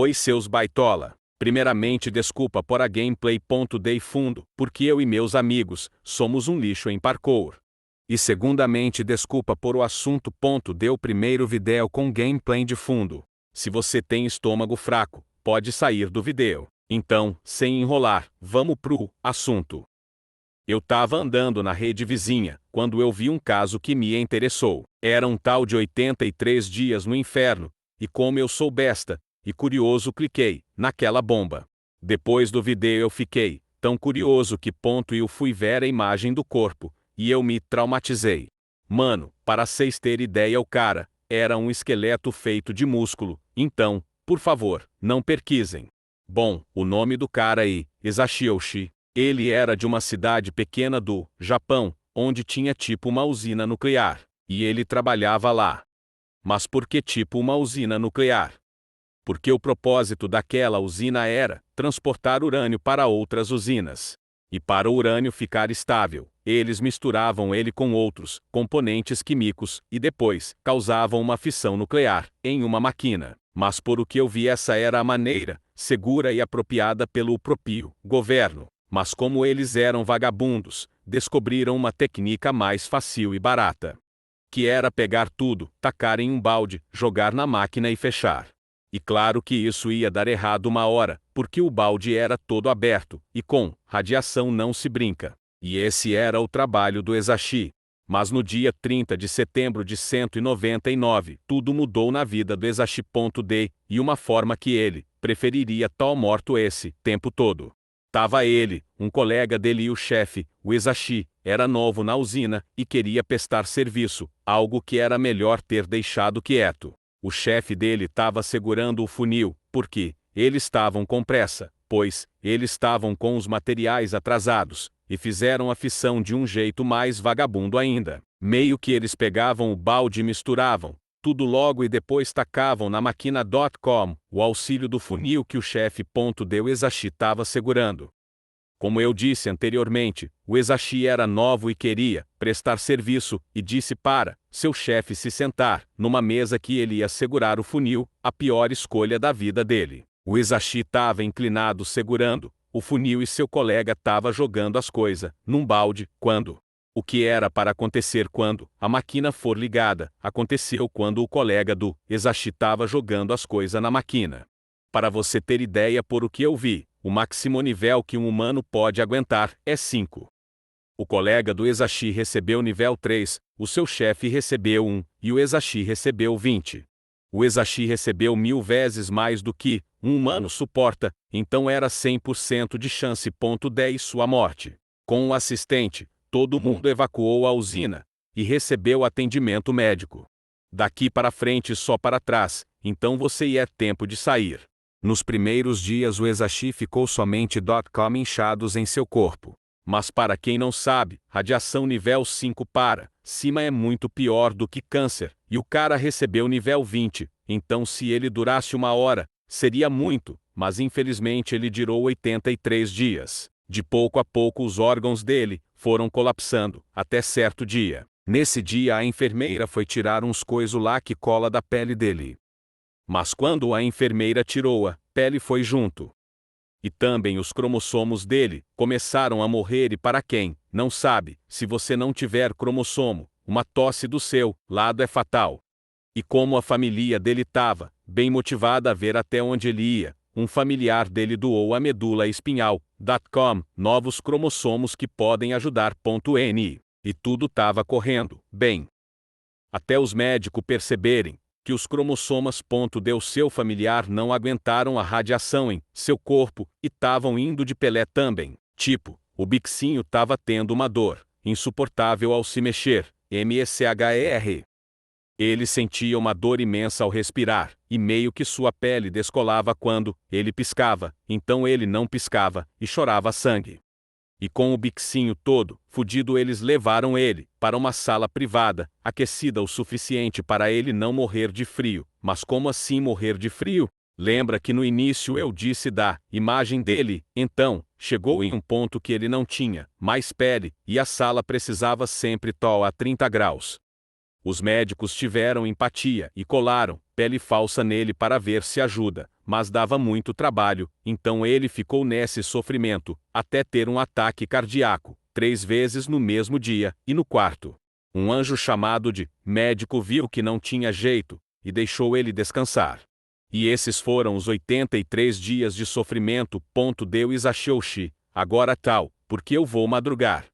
Oi seus baitola. Primeiramente desculpa por a gameplay.dei fundo, porque eu e meus amigos, somos um lixo em parkour. E segundamente desculpa por o assunto. Deu primeiro vídeo com gameplay de fundo. Se você tem estômago fraco, pode sair do vídeo. Então, sem enrolar, vamos pro assunto. Eu tava andando na rede vizinha, quando eu vi um caso que me interessou. Era um tal de 83 dias no inferno, e como eu sou besta e curioso cliquei naquela bomba. Depois do vídeo eu fiquei tão curioso que eu fui ver a imagem do corpo, e eu me traumatizei. Mano, para vocês terem ideia, o cara era um esqueleto feito de músculo, então, por favor, não pesquisem. Bom, o nome do cara aí, Esashi. Ele era de uma cidade pequena do Japão, onde tinha tipo uma usina nuclear, e ele trabalhava lá. Mas por que tipo uma usina nuclear? Porque o propósito daquela usina era transportar urânio para outras usinas. E para o urânio ficar estável, eles misturavam ele com outros componentes químicos e depois causavam uma fissão nuclear em uma máquina. Mas por o que eu vi, essa era a maneira segura e apropriada pelo próprio governo. Mas como eles eram vagabundos, descobriram uma técnica mais fácil e barata. Que era pegar tudo, tacar em um balde, jogar na máquina e fechar. E claro que isso ia dar errado uma hora, porque o balde era todo aberto, e com radiação não se brinca. E esse era o trabalho do Esashi. Mas no dia 30 de setembro de 199, tudo mudou na vida do Esashi.d, e uma forma que ele preferiria tal morto esse tempo todo. Tava ele, um colega dele e o chefe, o Esashi, era novo na usina e queria prestar serviço, algo que era melhor ter deixado quieto. O chefe dele estava segurando o funil, porque eles estavam com pressa, pois eles estavam com os materiais atrasados, e fizeram a fissão de um jeito mais vagabundo ainda. Meio que eles pegavam o balde e misturavam tudo logo e depois tacavam na máquina.com, o auxílio do funil que o chefe deu Esashi estava segurando. Como eu disse anteriormente, o Esashi era novo e queria prestar serviço, e disse para seu chefe se sentar numa mesa que ele ia segurar o funil, a pior escolha da vida dele. O Esashi estava inclinado segurando o funil e seu colega estava jogando as coisas num balde, quando o que era para acontecer quando a máquina for ligada, aconteceu quando o colega do Esashi estava jogando as coisas na máquina. Para você ter ideia, por o que eu vi, o máximo nível que um humano pode aguentar é 5. O colega do Esashi recebeu nível 3, o seu chefe recebeu 1, e o Esashi recebeu 20. O Esashi recebeu 1000 vezes mais do que um humano suporta, então era 100% de chance. 10 sua morte. Com o assistente, todo mundo evacuou a usina e recebeu atendimento médico. Daqui para frente só para trás, então você ia tempo de sair. Nos primeiros dias o Esashi ficou somente .com inchados em seu corpo. Mas para quem não sabe, radiação nível 5 para cima é muito pior do que câncer, e o cara recebeu nível 20, então se ele durasse uma hora, seria muito, mas infelizmente ele durou 83 dias. De pouco a pouco os órgãos dele foram colapsando, até certo dia. Nesse dia a enfermeira foi tirar uns coisos lá que cola da pele dele. Mas quando a enfermeira tirou a pele foi junto. E também os cromossomos dele começaram a morrer, e para quem não sabe, se você não tiver cromossomo, uma tosse do seu lado é fatal. E como a família dele estava bem motivada a ver até onde ele ia, um familiar dele doou a medula espinhal.com, novos cromossomos que podem ajudar. E tudo estava correndo bem. Até os médicos perceberem que os cromossomas deu seu familiar não aguentaram a radiação em seu corpo e estavam indo de Pelé também. Tipo, o bichinho estava tendo uma dor insuportável ao se mexer, MSHER. Ele sentia uma dor imensa ao respirar, e meio que sua pele descolava quando ele piscava, então ele não piscava, e chorava sangue. E com o bichinho todo fudido eles levaram ele para uma sala privada, aquecida o suficiente para ele não morrer de frio. Mas como assim morrer de frio? Lembra que no início eu disse da imagem dele? Então, chegou em um ponto que ele não tinha mais pele, e a sala precisava sempre a 30 graus. Os médicos tiveram empatia e colaram pele falsa nele para ver se ajuda, mas dava muito trabalho, então ele ficou nesse sofrimento, até ter um ataque cardíaco, 3 vezes no mesmo dia, e no quarto. Um anjo chamado de médico viu que não tinha jeito, e deixou ele descansar. E esses foram os 83 dias de sofrimento. Deu Isachoshi, agora tal, porque eu vou madrugar.